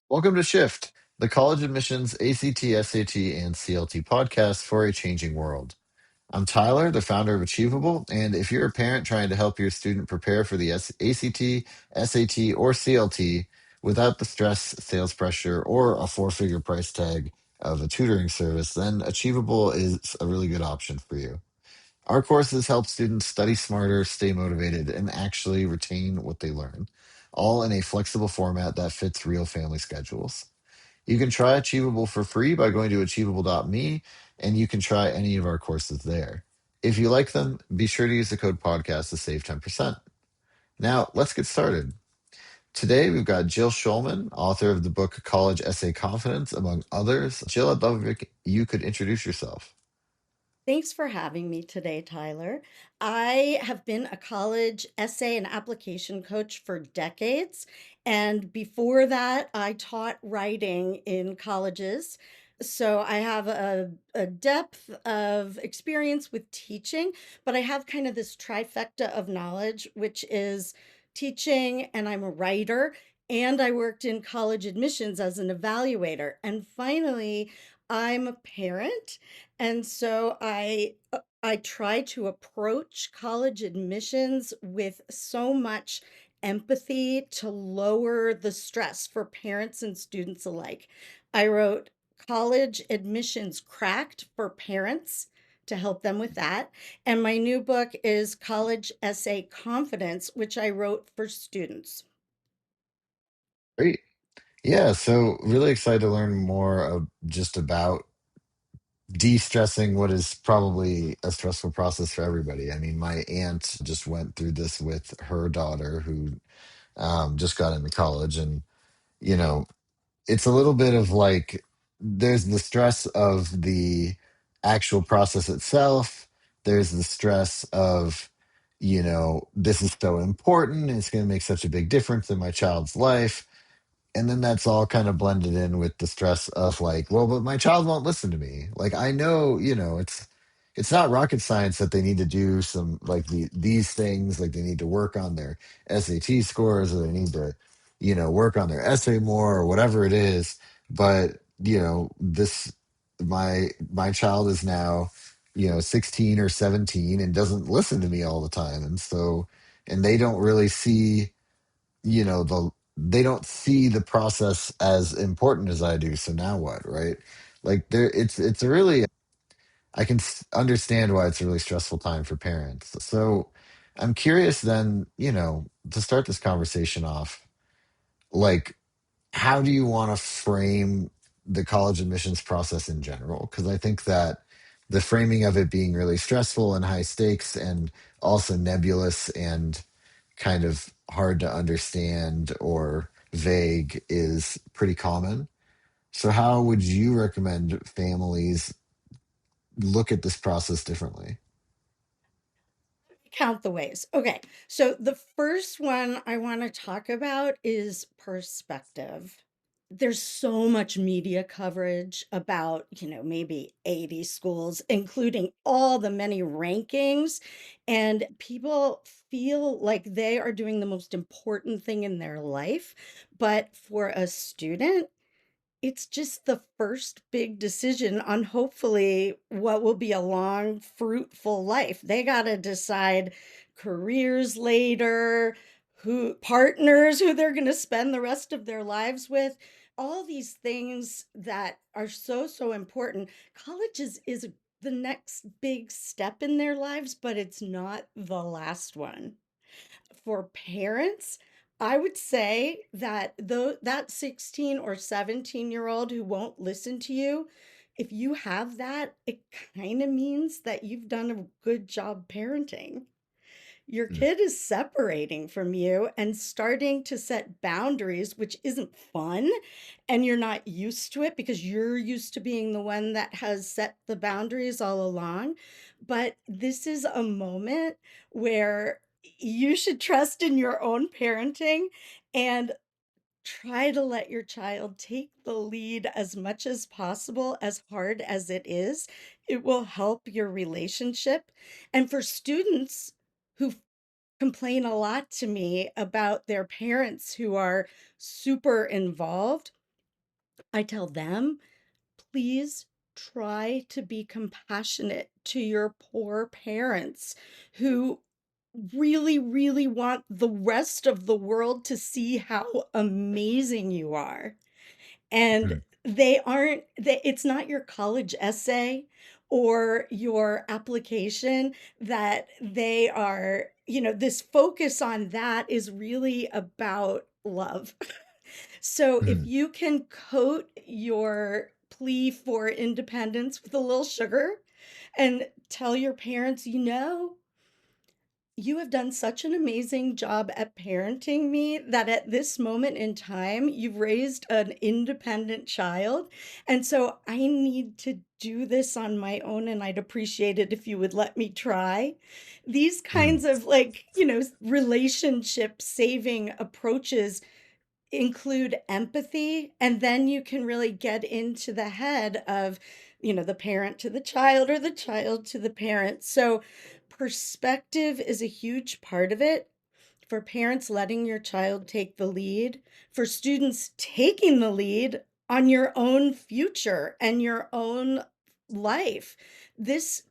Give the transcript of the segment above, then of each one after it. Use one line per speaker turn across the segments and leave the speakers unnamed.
Welcome to Shift, the college admissions ACT, SAT, and CLT podcast for a changing world. I'm Tyler, the founder of Achievable, and if you're a parent trying to help your student prepare for the ACT, SAT, or CLT without the stress, sales pressure, or a four-figure price tag of a tutoring service, then Achievable is a really good option for you. Our courses help students study smarter, stay motivated, and actually retain what they learn, all in a flexible format that fits real family schedules. You can try Achievable for free by going to achievable.me, and you can try any of our courses there. If you like them, be sure to use the code podcast to save 10%. Now, let's get started. Today, we've got Jill Shulman, author of the book College Essay Confidence, among others. Jill, I'd love if you could introduce yourself.
Thanks for having me today, Tyler. I have been a college essay and application coach for decades. And before that, I taught writing in colleges. So I have a depth of experience with teaching, but I have kind of this trifecta of knowledge, which is teaching, and I'm a writer, and I worked in college admissions as an evaluator. And finally, I'm a parent, and so I try to approach college admissions with so much empathy to lower the stress for parents and students alike. I wrote College Admissions Cracked for Parents to help them with that. And my new book is College Essay Confidence, which I wrote for students.
Great. Yeah, so really excited to learn more of just about de-stressing what is probably a stressful process for everybody. I mean, my aunt just went through this with her daughter who just got into college, and you know, it's a little bit of like there's the stress of the actual process itself. There's the stress of, this is so important. It's going to make such a big difference in my child's life, and then that's all kind of blended in with the stress of like, well, but my child won't listen to me. Like I know, it's not rocket science that they need to do some like these things, like they need to work on their SAT scores, or they need to, work on their essay more, or whatever it is. But, this my child is now, 16 or 17 and doesn't listen to me all the time. And they don't really see, they don't see the process as important as I do. So now what, right? Like there, it's a really, I can understand why it's a really stressful time for parents. So I'm curious then, to start this conversation off, like how do you want to frame the college admissions process in general? Because I think that the framing of it being really stressful and high stakes and also nebulous and kind of hard to understand or vague is pretty common. So, how would you recommend families look at this process differently?
Count the ways. Okay. So the first one I want to talk about is perspective. There's so much media coverage about, maybe 80 schools, including all the many rankings. And people feel like they are doing the most important thing in their life. But for a student, it's just the first big decision on hopefully what will be a long, fruitful life. They got to decide careers later, who partners, who they're going to spend the rest of their lives with. All these things that are so, so important. College is the next big step in their lives, but it's not the last one. For parents, I would say that that 16 or 17-year-old who won't listen to you, if you have that, it kind of means that you've done a good job parenting. Your
Mm.
kid is separating from you and starting to set boundaries, which isn't fun. And you're not used to it because you're used to being the one that has set the boundaries all along. But this is a moment where you should trust in your own parenting and try to let your child take the lead as much as possible, as hard as it is. It will help your relationship. And for students who complain a lot to me about their parents who are super involved, I tell them, please try to be compassionate to your poor parents who really, really want the rest of the world to see how amazing you are. And
Mhm.
it's not your college essay or your application that they are, this focus on that is really about love. So if
Mhm.
you can coat your plea for independence with a little sugar and tell your parents, you have done such an amazing job at parenting me that at this moment in time, you've raised an independent child. And so I need to do this on my own, and I'd appreciate it if you would let me try. These
Mhm.
kinds of relationship saving approaches include empathy, and then you can really get into the head of the parent to the child or the child to the parent. So perspective is a huge part of it. For parents, letting your child take the lead. For students, taking the lead on your own future and your own life. This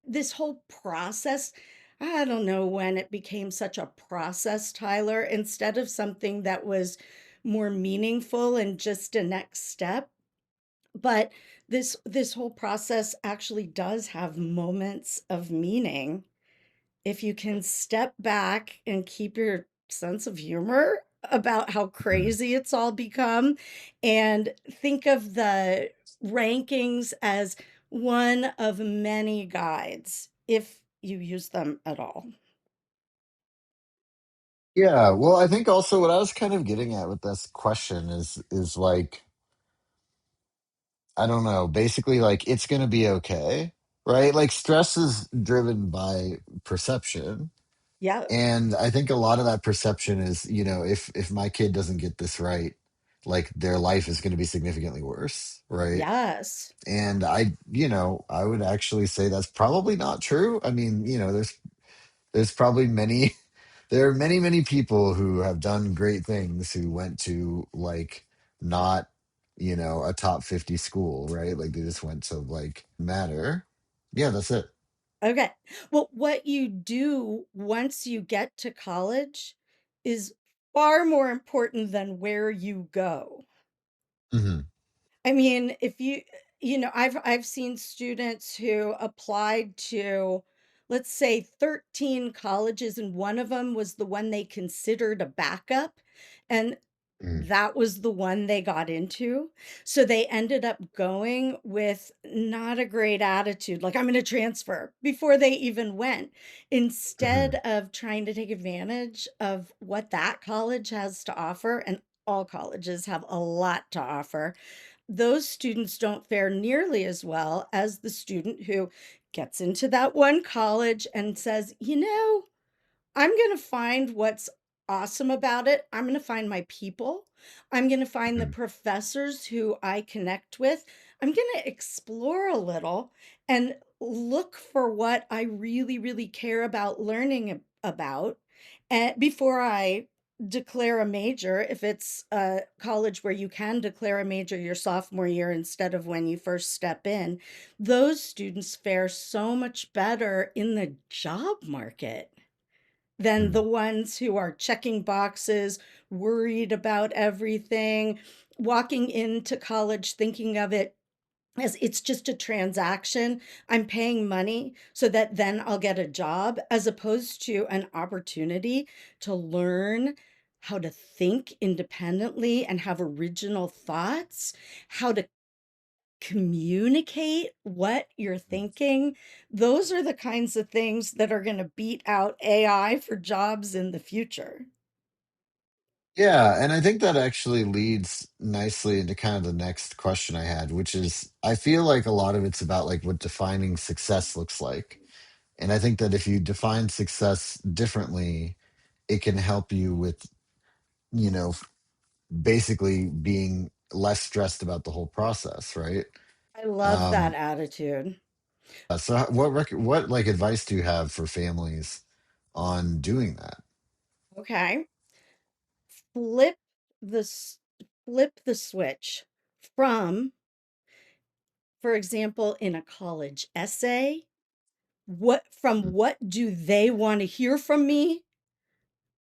this whole process, I don't know when it became such a process, Tyler, instead of something that was more meaningful and just a next step. But this whole process actually does have moments of meaning if you can step back and keep your sense of humor about how
Mhm.
crazy it's all become, and think of the rankings as one of many guides if you use them at all.
Yeah, well, I think also what I was kind of getting at with this question is like, I don't know, basically like it's gonna be okay, right? Like stress is driven by perception.
Yeah.
And I think a lot of that perception is, if my kid doesn't get this right, like their life is going to be significantly worse, right?
Yes.
And I would actually say that's probably not true. I mean, there's probably many there are many, many people who have done great things who went to like not, a top 50 school, right? Like they just went to like matter. Yeah, that's it.
Okay. Well, what you do once you get to college is far more important than where you go.
Hmm.
I mean, if I've seen students who applied to, let's say, 13 colleges, and one of them was the one they considered a backup, and
Hmm.
that was the one they got into. So they ended up going with not a great attitude, like, I'm going to transfer before they even went, instead
Hmm.
of trying to take advantage of what that college has to offer. And all colleges have a lot to offer. Those students don't fare nearly as well as the student who gets into that one college and says, I'm going to find what's awesome about it. I'm going to find my people. I'm going to find the
Hmm.
professors who I connect with. I'm going to explore a little and look for what I really, really care about learning about, and before I declare a major, if it's a college where you can declare a major your sophomore year instead of when you first step in. Those students fare so much better in the job market than the
Hmm.
ones who are checking boxes, worried about everything, walking into college thinking of it as it's just a transaction. I'm paying money so that then I'll get a job, as opposed to an opportunity to learn how to think independently and have original thoughts, how to communicate what you're thinking. Those are the kinds of things that are going to beat out AI for jobs in the future.
Yeah, and I think that actually leads nicely into kind of the next question I had, which is I feel like a lot of it's about like what defining success looks like. And I think that if you define success differently, it can help you with, you know, basically being less stressed about the whole process, right?
I love that
Um,
attitude.
so what like advice do you have for families on doing that?
Okay. Flip the s- flip the switch from, for example, in a college essay, what do they want to hear from me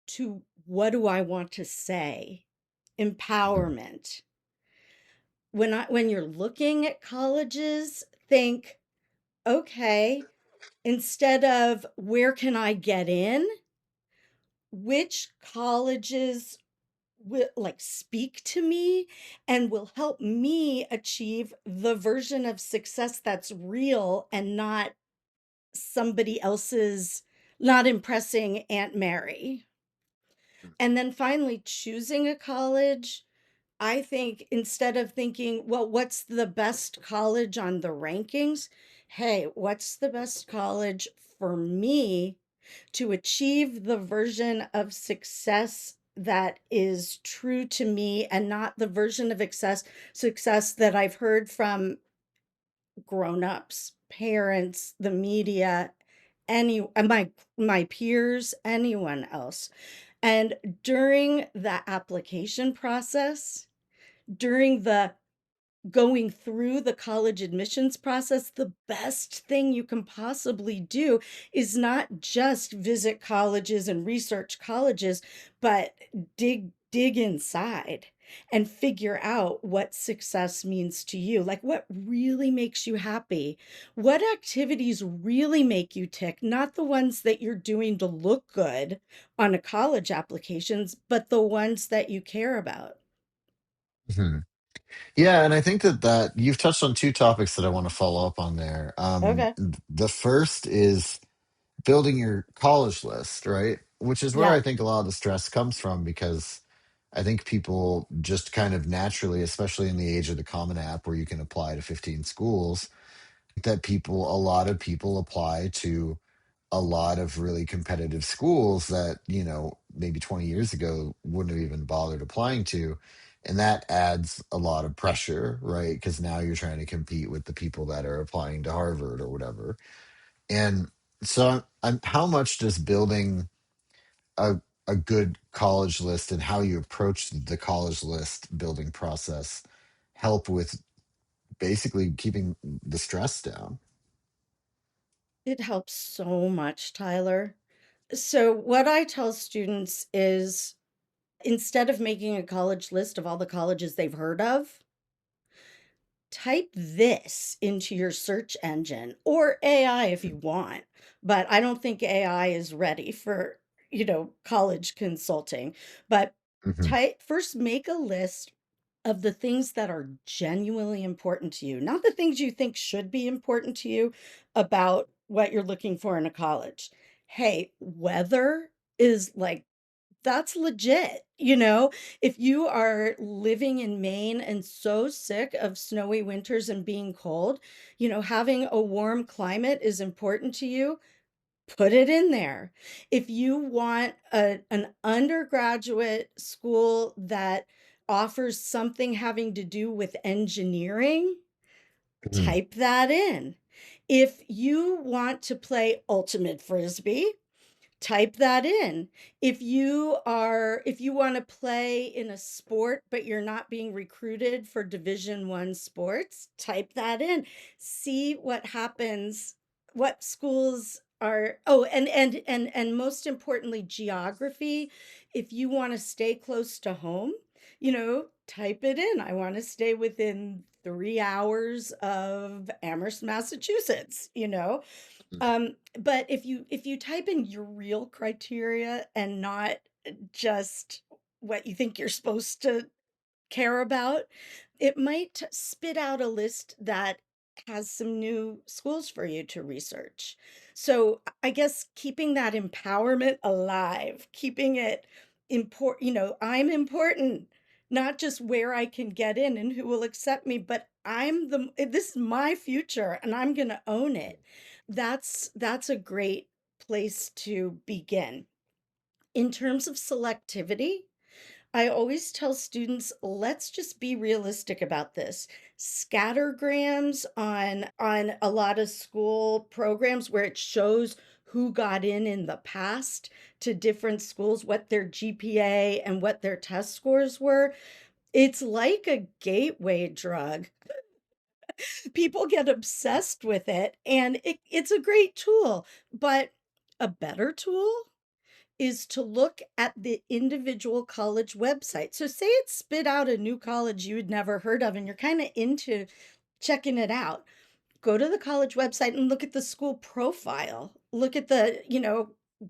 to what do I want to say?
Mhm.
Empowerment. When you're looking at colleges, think, okay, instead of where can I get in, which colleges will like speak to me and will help me achieve the version of success that's real and not somebody else's, not impressing Aunt Mary. And then finally, choosing a college, I think instead of thinking, well, what's the best college on the rankings? Hey, what's the best college for me to achieve the version of success that is true to me and not the version of success that I've heard from grown-ups, parents, the media, my peers, anyone else. And during the application process, during the going through the college admissions process, the best thing you can possibly do is not just visit colleges and research colleges, but dig inside and figure out what success means to you. Like what really makes you happy? What activities really make you tick? Not the ones that you're doing to look good on a college applications, but the ones that you care about.
Mhm. Yeah, and I think that you've touched on two topics that I want to follow up on there.
Okay.
The first is building your college list, right? Which is where
Yeah.
I think a lot of the stress comes from because I think people just kind of naturally, especially in the age of the Common App where you can apply to 15 schools, a lot of people apply to a lot of really competitive schools that, maybe 20 years ago wouldn't have even bothered applying to. And that adds a lot of pressure, right? Because now you're trying to compete with the people that are applying to Harvard or whatever. And so, how much does building a, a good college list and how you approach the college list building process help with basically keeping the stress down?
It helps so much, Tyler. So, what I tell students is instead of making a college list of all the colleges they've heard of, type this into your search engine or AI if you want. But I don't think AI is ready for, college consulting. But
Hmm.
type first make a list of the things that are genuinely important to you, not the things you think should be important to you about what you're looking for in a college. Hey, weather is like that's legit. If you are living in Maine and so sick of snowy winters and being cold, having a warm climate is important to you, put it in there. If you want an undergraduate school that offers something having to do with engineering,
Hmm.
type that in. If you want to play ultimate frisbee, type that in. If you want to play in a sport but you're not being recruited for division 1 sports, type that in. See what happens, what schools are. Oh, and most importantly, geography. If you want to stay close to home, type it in. I want to stay within 3 hours of Amherst, Massachusetts. But if you type in your real criteria and not just what you think you're supposed to care about, it might spit out a list that has some new schools for you to research. So I guess keeping that empowerment alive, keeping it important, I'm important, not just where I can get in and who will accept me, but this is my future and I'm going to own it. That's a great place to begin. In terms of selectivity, I always tell students, let's just be realistic about this. Scattergrams on a lot of school programs where it shows who got in the past to different schools, what their GPA and what their test scores were, It's like a gateway drug. People get obsessed with it, and it's a great tool. But a better tool is to look at the individual college website. So, say it spit out a new college you'd never heard of, and you're kind of into checking it out. Go to the college website and look at the school profile. Look at the,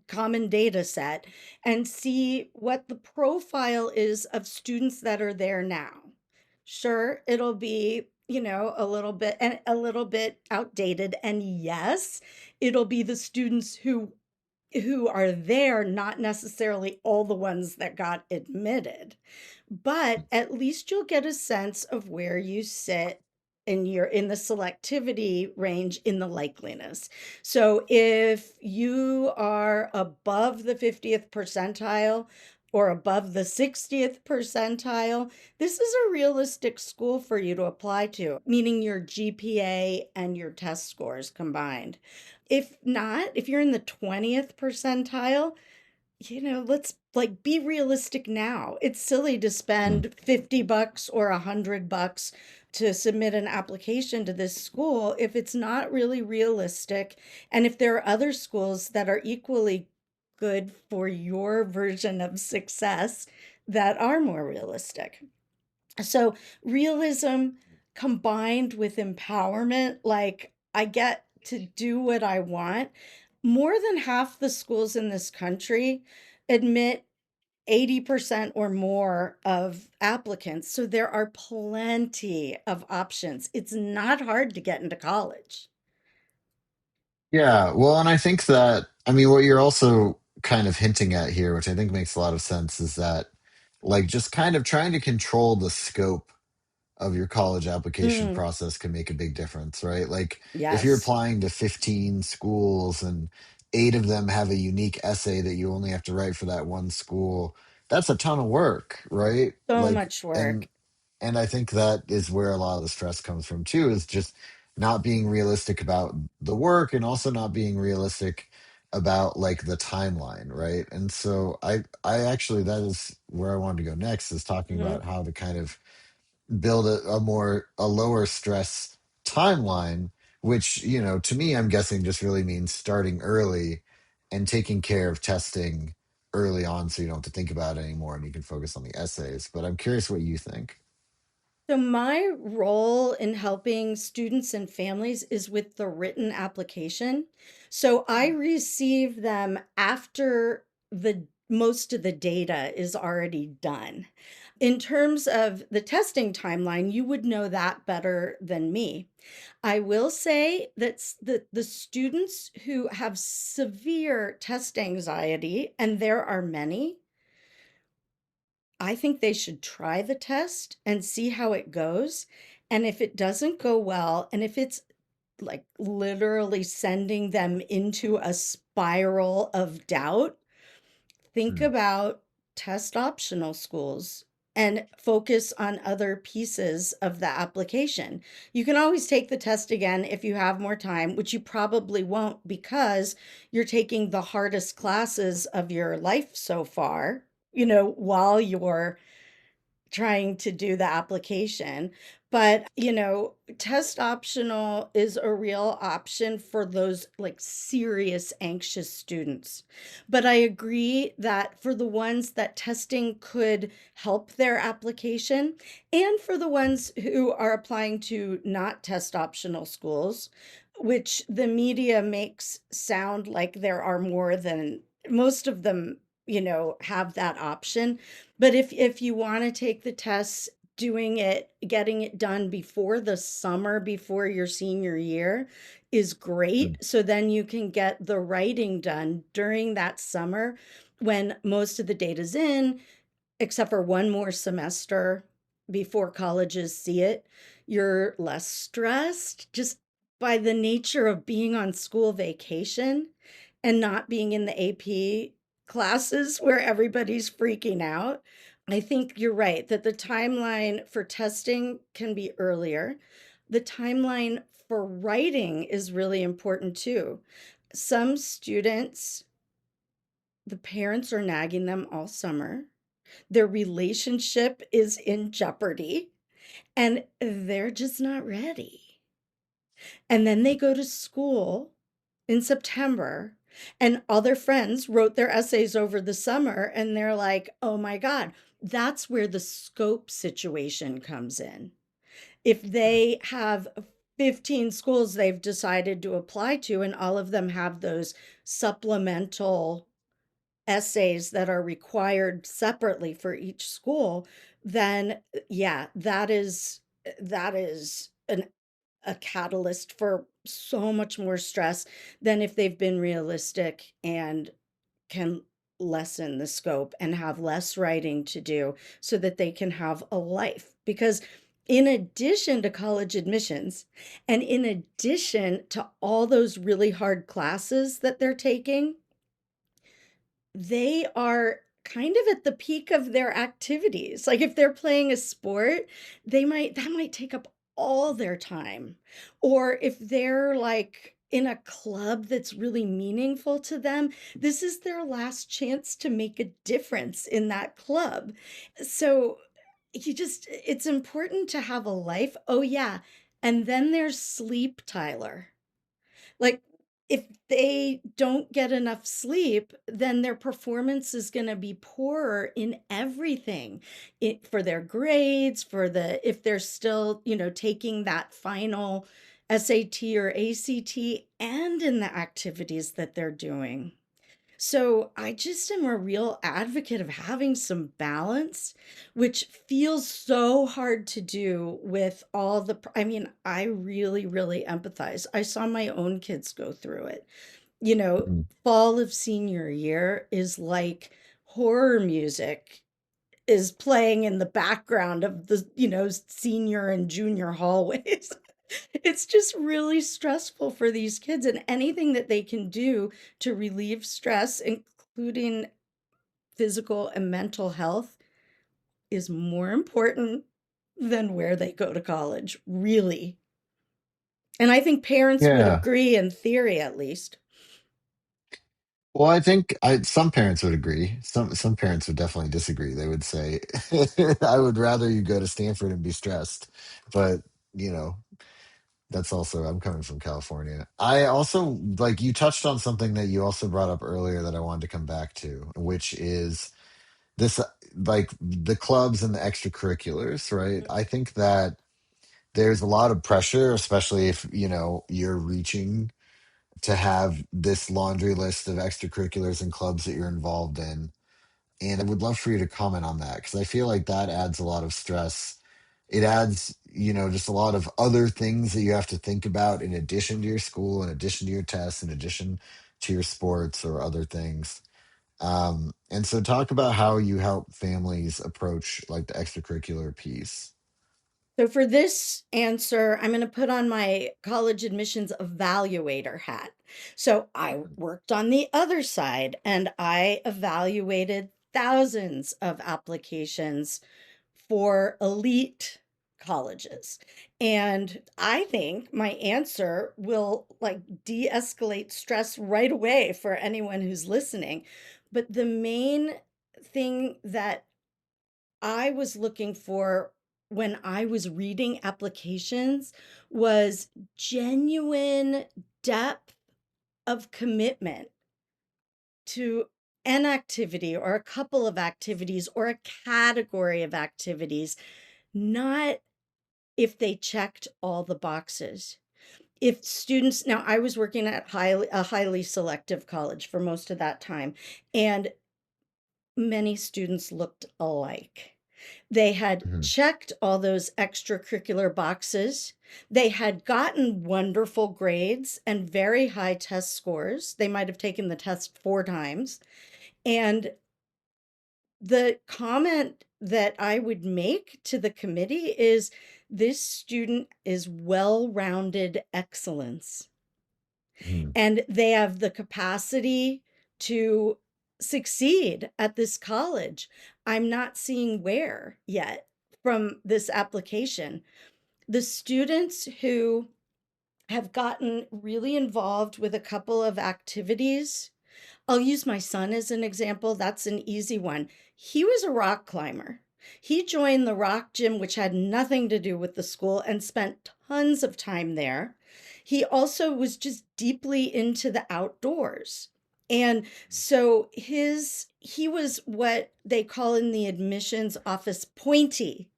common data set and see what the profile is of students that are there now. Sure, it'll be, a little bit outdated, and yes, it'll be the students who are there, not necessarily all the ones that got admitted. But at least you'll get a sense of where you sit in the selectivity range in the likeliness. So if you are above the 50th percentile or above the 60th percentile, this is a realistic school for you to apply to, meaning your GPA and your test scores combined. If not, if you're in the 20th percentile, let's like be realistic now. It's silly to
Mm.
spend $50 or $100 to submit an application to this school if it's not really realistic. And if there are other schools that are equally good for your version of success that are more realistic. So, realism combined with empowerment, like I get to do what I want. More than half the schools in this country admit 80% or more of applicants. So, there are plenty of options. It's not hard to get into college.
Yeah, well, and I think that, I mean, what you're also kind of hinting at here, which I think makes a lot of sense, is that like just kind of trying to control the scope of your college application
Mm,
process can make a big difference, right? Like if you're
yes,
applying to 15 schools and eight of them have a unique essay that you only have to write for that one school, that's a ton of work, right?
so
Like,
much
and
work.
and I think that is where a lot of the stress comes from too, is just not being realistic about the work and also not being realistic about like the timeline, right? And so I actually that is where I wanted to go next, is talking
Mhm.
about how to kind of build a lower stress timeline, which, to me, I'm guessing just really means starting early and taking care of testing early on so you don't have to think about it anymore and you can focus on the essays. But I'm curious what you think.
So, my role in helping students and families is with the written application. So, I receive them after the most of the data is already done. In terms of the testing timeline, you would know that better than me. I will say that the students who have severe test anxiety, and there are many, I think they should try the test and see how it goes. And if it doesn't go well, and if it's like literally sending them into a spiral of doubt, think
Mm.
about test optional schools and focus on other pieces of the application. You can always take the test again if you have more time, which you probably won't because you're taking the hardest classes of your life so far, while you're trying to do the application. But, test optional is a real option for those like serious anxious students. But I agree that for the ones that testing could help their application, and for the ones who are applying to not test optional schools, which the media makes sound like there are more than most of them, have that option. But if you want to take the tests, getting it done before the summer, before your senior year is
Mm.
great. So then you can get the writing done during that summer when most of the data's in, except for one more semester before colleges see it. You're less stressed just by the nature of being on school vacation and not being in the AP classes where everybody's freaking out. I think you're right that the timeline for testing can be earlier. The timeline for writing is really important too. Some students, the parents are nagging them all summer. Their relationship is in jeopardy, and they're just not ready. And then they go to school in September, and all their friends wrote their essays over the summer, and they're like, oh my God, that's where the scope situation comes in. If they have 15 schools they've decided to apply to, and all of them have those supplemental essays that are required separately for each school, then yeah, that is a catalyst for so much more stress than if they've been realistic and can lessen the scope and have less writing to do so that they can have a life. Because in addition to college admissions, and in addition to all those really hard classes that they're taking, they are kind of at the peak of their activities. Like if they're playing a sport, that might take up all their time. Or if they're like in a club that's really meaningful to them, this is their last chance to make a difference in that club. So it's important to have a life. Oh, yeah. And then there's sleep, Tyler. Like, if they don't get enough sleep, then their performance is going to be poorer in everything. For their grades, for the if they're still, taking that final SAT or ACT, and in the activities that they're doing. So I just am a real advocate of having some balance, which feels so hard to do with all I mean, I really, really empathize. I saw my own kids go through it. You know,
Mhm.
fall of senior year is like horror music is playing in the background of the, senior and junior hallways. It's just really stressful for these kids, and anything that they can do to relieve stress, including physical and mental health, is more important than where they go to college, really. And I think parents would
Yeah.
agree in theory, at least.
Well, some parents would agree. Some parents would definitely disagree. They would say, "I would rather you go to Stanford and be stressed." But you know, that's also I'm coming from California. I also like you touched on something that you also brought up earlier that I wanted to come back to, which is this like the clubs and the extracurriculars, right? I think that there's a lot of pressure, especially if you're reaching to have this laundry list of extracurriculars and clubs that you're involved in. And I would love for you to comment on that because I feel like that adds a lot of stress. It adds, just a lot of other things that you have to think about in addition to your school, in addition to your tests, in addition to your sports or other things. And so talk about how you help families approach like the extracurricular piece.
So for this answer, I'm going to put on my college admissions evaluator hat. So I worked on the other side and I evaluated thousands of applications for elite colleges. And I think my answer will like de-escalate stress right away for anyone who's listening. But the main thing that I was looking for when I was reading applications was genuine depth of commitment to an activity or a couple of activities or a category of activities, not if they checked all the boxes. If students, now I was working at a highly selective college for most of that time, and many students looked alike. They had
Mhm.
checked all those extracurricular boxes. They had gotten wonderful grades and very high test scores. They might have taken the test 4 times. And the comment that I would make to the committee is this student is well rounded excellence
Mhm.
and they have the capacity to succeed at this college. I'm not seeing where yet from this application. The students who have gotten really involved with a couple of activities, I'll use my son as an example. That's an easy one. He was a rock climber. He joined the rock gym, which had nothing to do with the school, and spent tons of time there. He also was just deeply into the outdoors. And so he was what they call in the admissions office pointy.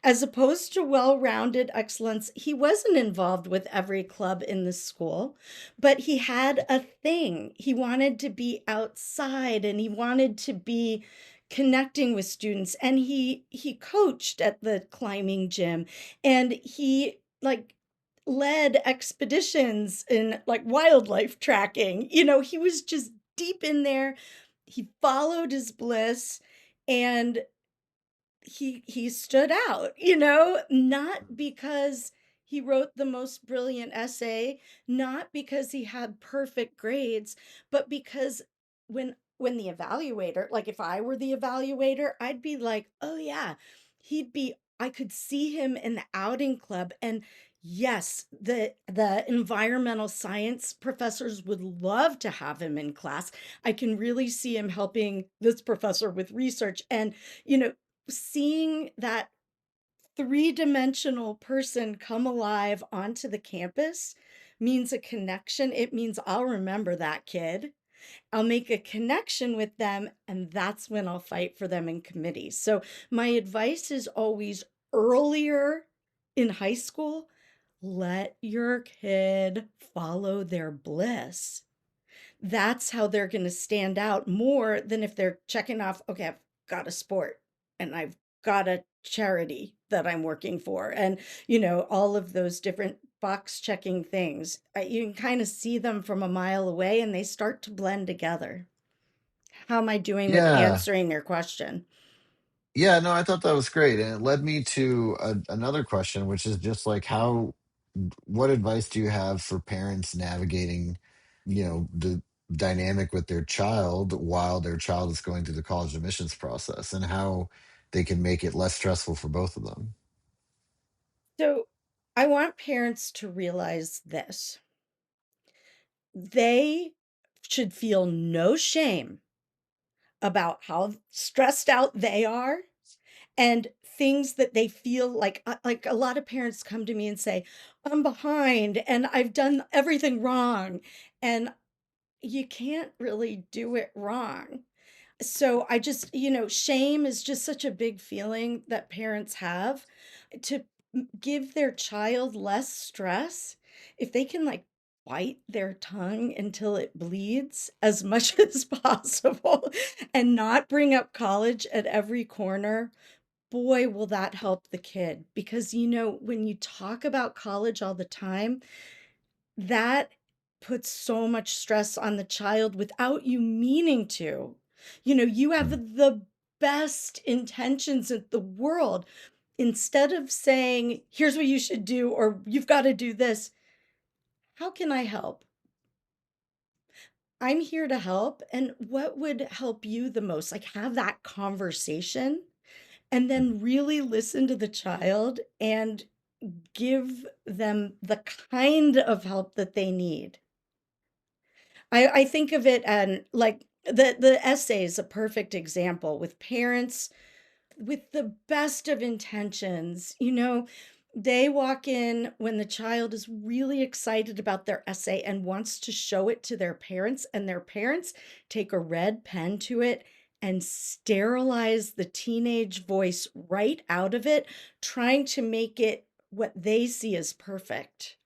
As opposed to well rounded excellence, he wasn't involved with every club in the school, but he had a thing. He wanted to be outside and he wanted to be connecting with students, and he coached at the climbing gym, and he like led expeditions in like wildlife tracking. He was just deep in there. He followed his bliss, and he stood out, not because he wrote the most brilliant essay, not because he had perfect grades, but because when the evaluator, like if I were the evaluator, I'd be like, "Oh yeah, I could see him in the outing club." And yes, the environmental science professors would love to have him in class. I can really see him helping this professor with research, and you know seeing that three-dimensional person come alive onto the campus means a connection. It means I'll remember that kid. I'll make a connection with them, and that's when I'll fight for them in committees. So my advice is always earlier in high school, let your kid follow their bliss. That's how they're going to stand out more than if they're checking off, okay, I've got a sport and I've got a charity that I'm working for, and all of those different box checking things. You can kind of see them from a mile away and they start to blend together. How am I doing with
Yeah.
answering your question?
Yeah, no, I thought that was great. And it led me to another question, which is just like what advice do you have for parents navigating, the dynamic with their child while their child is going through the college admissions process and how they can make it less stressful for both of them?
So I want parents to realize this: they should feel no shame about how stressed out they are, and things that they feel like a lot of parents come to me and say, "I'm behind and I've done everything wrong." And you can't really do it wrong. So I just, shame is just such a big feeling that parents have. To give their child less stress, if they can like bite their tongue until it bleeds as much as possible and not bring up college at every corner, boy, will that help the kid. Because, when you talk about college all the time, that puts so much stress on the child without you meaning to. You have
Mm.
the best intentions in the world. Instead of saying, "Here's what you should do," or "You've got to do this," how can I help? I'm here to help. And what would help you the most? Like, have that conversation and then really listen to the child and give them the kind of help that they need. I think of it, and like the essay is a perfect example with parents with the best of intentions. They walk in when the child is really excited about their essay and wants to show it to their parents, and their parents take a red pen to it and sterilize the teenage voice right out of it, trying to make it what they see as perfect.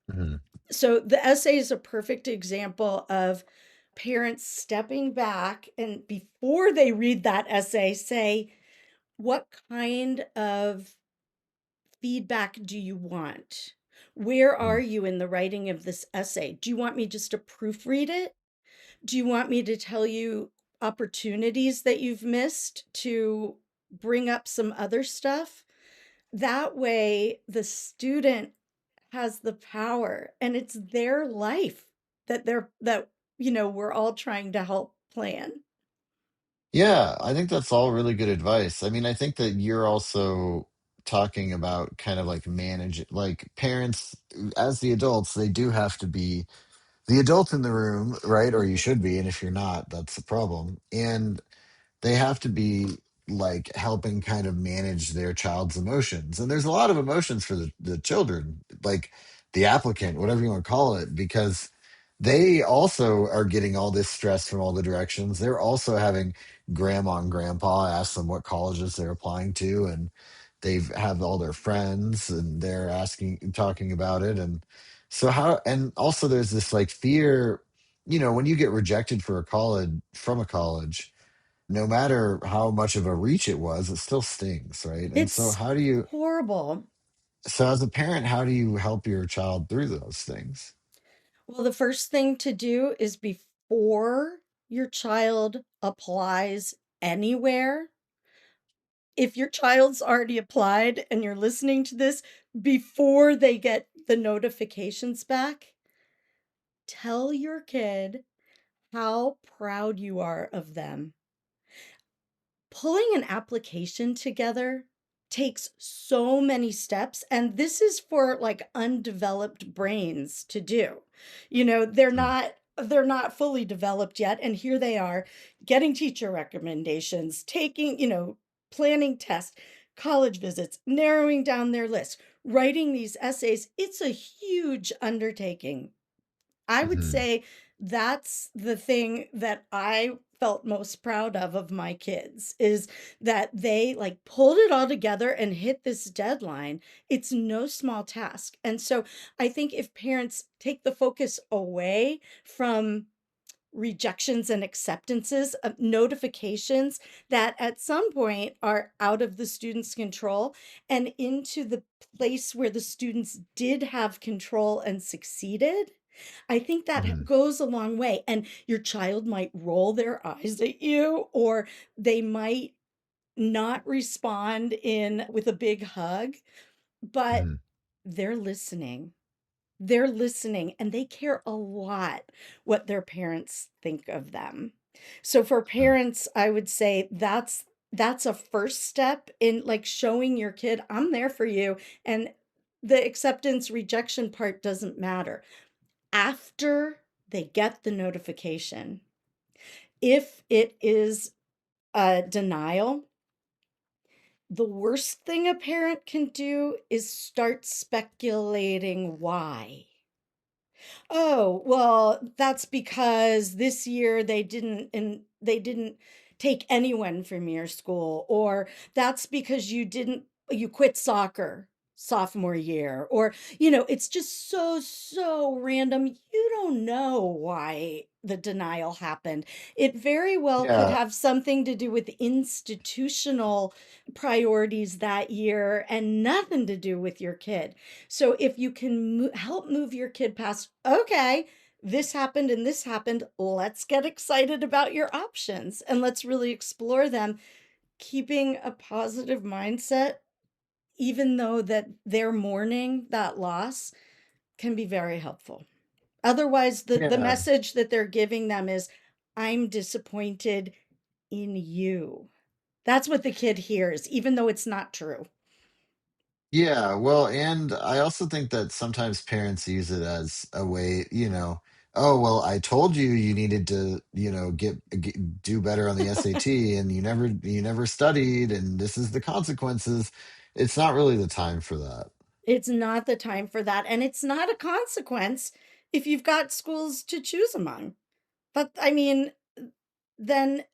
Mhm.
So the essay is a perfect example of parents stepping back and before they read that essay say, what kind of feedback do you want? Where are
Mhm.
you in the writing of this essay? Do you want me just to proofread it? Do you want me to tell you opportunities that you've missed to bring up some other stuff? That way, the student has the power, and it's their life that we're all trying to help plan.
Yeah, I think that's all really good advice. I mean, I think that you're also talking about kind of like manage, like parents as the adults, they do have to be the adult in the room, right? Or you
Mhm.
should be, and if you're not, that's the problem. And they have to be like helping kind of manage their child's emotions. And there's a lot of emotions for the children, like the applicant, whatever you want to call it, because they also are getting all this stress from all the directions. They're also having grandma and grandpa ask them what colleges they're applying to, and they've have all their friends and they're asking talking about it. And so how, and also there's this like fear, when you get rejected for a college from a college, no matter how much of a reach it was, it still stings, right? And so
It's
how do you,
horrible.
so as a parent, how do you help your child through those things?
Well, the first thing to do is before your child applies anywhere, if your child's already applied and you're listening to this, before they get the notifications back, tell your kid how proud you are of them. Pulling an application together takes so many steps, and this is for like undeveloped brains to do. They're
Mm,
not fully developed yet, and here they are getting teacher recommendations, taking, planning tests, college visits, narrowing down their list, writing these essays. It's a huge undertaking. I would
mhm,
say that's the thing that I felt most proud of my kids is that they like pulled it all together and hit this deadline. It's no small task. And so I think if parents take the focus away from rejections and acceptances of notifications that at some point are out of the student's control and into the place where the students did have control and succeeded, I think that
mhm,
goes a long way. And your child might roll their eyes at you, or they might not respond in with a big hug, but
mhm,
they're listening. They're listening and they care a lot what their parents think of them. So for
mm.
parents, I would say that's a first step in like showing your kid I'm there for you, and the acceptance rejection part doesn't matter. After they get the notification, if it is a denial, the worst thing a parent can do is start speculating why. Oh, well, that's because this year they didn't take anyone from your school, or that's because you quit soccer sophomore year, or it's just so random. You don't know why the denial happened. It very well could
Yeah,
have something to do with institutional priorities that year and nothing to do with your kid. So if you can help move your kid past, okay, this happened and this happened, let's get excited about your options and let's really explore them, keeping a positive mindset, even though that they're mourning that loss, can be very helpful. Otherwise, the
yeah.
message that they're giving them is, I'm disappointed in you. That's what the kid hears, even though it's not true.
Yeah, well, and I also think that sometimes parents use it as a way, oh, well, I told you you needed to, do better on the SAT and you never studied and this is the consequences. It's not really the time for that.
It's not the time for that. And it's not a consequence if you've got schools to choose among. But I mean, then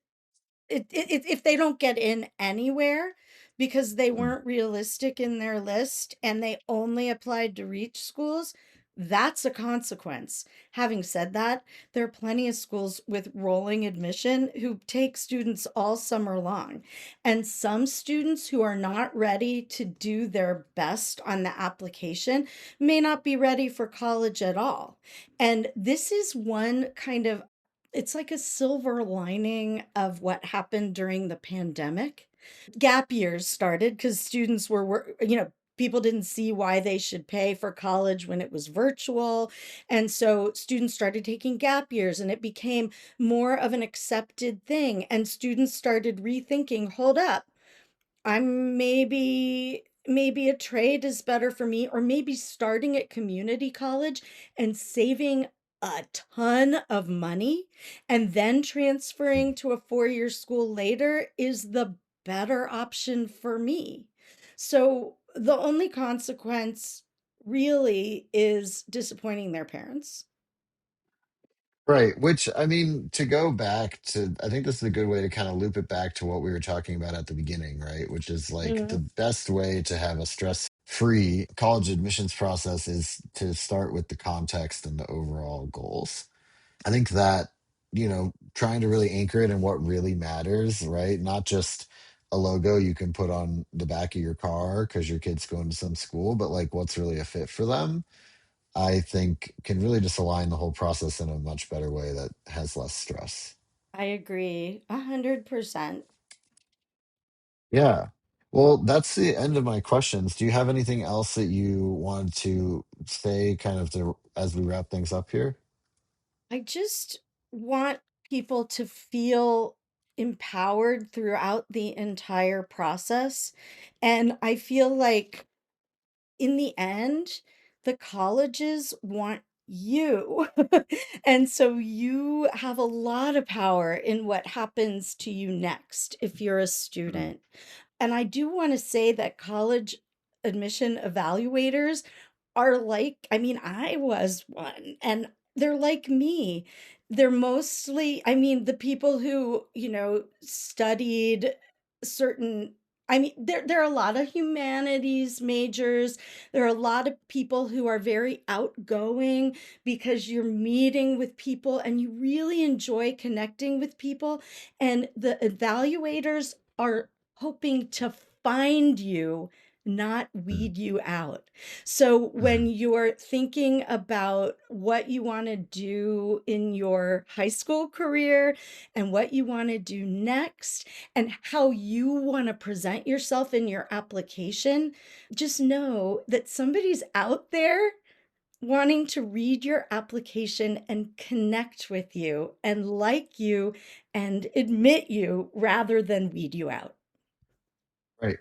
if they don't get in anywhere because they
Mm,
weren't realistic in their list and they only applied to reach schools, that's a consequence. Having said that, there are plenty of schools with rolling admission who take students all summer long. And some students who are not ready to do their best on the application may not be ready for college at all. And this is one kind of, it's like a silver lining of what happened during the pandemic. Gap years started because students people didn't see why they should pay for college when it was virtual. And so students started taking gap years and it became more of an accepted thing. And students started rethinking, hold up, I'm maybe a trade is better for me, or maybe starting at community college and saving a ton of money and then transferring to a 4-year school later is the better option for me. So the only consequence really is disappointing their parents.
Right. Which, I mean, to go back to, I think this is a good way to kind of loop it back to what we were talking about at the beginning, right? Which is like the
Mhm.
best way to have a stress-free college admissions process is to start with the context and the overall goals. I think that, trying to really anchor it in what really matters, right? Not just a logo you can put on the back of your car because your kid's going to some school, but like what's really a fit for them, I think can really just align the whole process in a much better way that has less stress.
I agree 100%.
Yeah. Well, that's the end of my questions. Do you have anything else that you want to say kind of as we wrap things up here?
I just want people to feel empowered throughout the entire process. And I feel like in the end, the colleges want you. And so you have a lot of power in what happens to you next if you're a student. And I do want to say that college admission evaluators are like, I mean, I was one, and they're like me. They're mostly, I mean, the people who, studied certain, I mean, there are a lot of humanities majors. There are a lot of people who are very outgoing because you're meeting with people and you really enjoy connecting with people. And the evaluators are hoping to find you, not
Mhm.
weed you out. So when
Mhm.
you're thinking about what you want to do in your high school career and what you want to do next and how you want to present yourself in your application, just know that somebody's out there wanting to read your application and connect with you and like you and admit you rather than weed you out.
Right.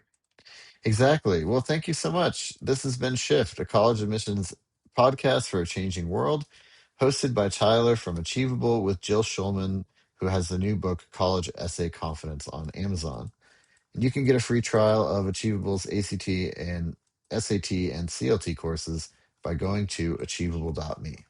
Exactly. Well, thank you so much. This has been Shift, a college admissions podcast for a changing world, hosted by Tyler from Achievable with Jill Shulman, who has the new book, College Essay Confidence, on Amazon. And you can get a free trial of Achievable's ACT and SAT and CLT courses by going to achievable.me.